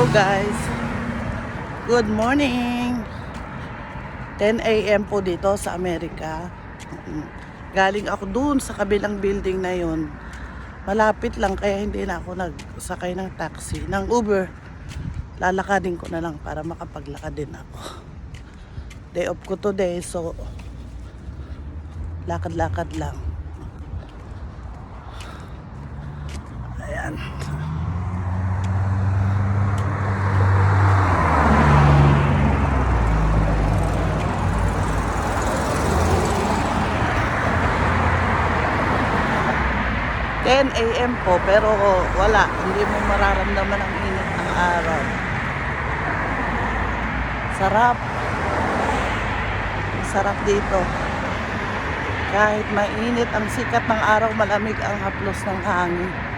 Hello guys, good morning. 10 a.m. po dito sa Amerika. Galing ako dun sa kabilang building na yun. Malapit lang kaya hindi na ako nagsakay ng taxi, ng Uber. Lalakadin ko na lang para makapaglakad din ako. Day off ko today, so lakad-lakad lang. Ayan. A.m. po, pero wala, hindi mo mararamdaman ang init ng araw. Sarap. Sarap dito. Kahit mainit ang sikat ng araw, malamig ang haplos ng hangin.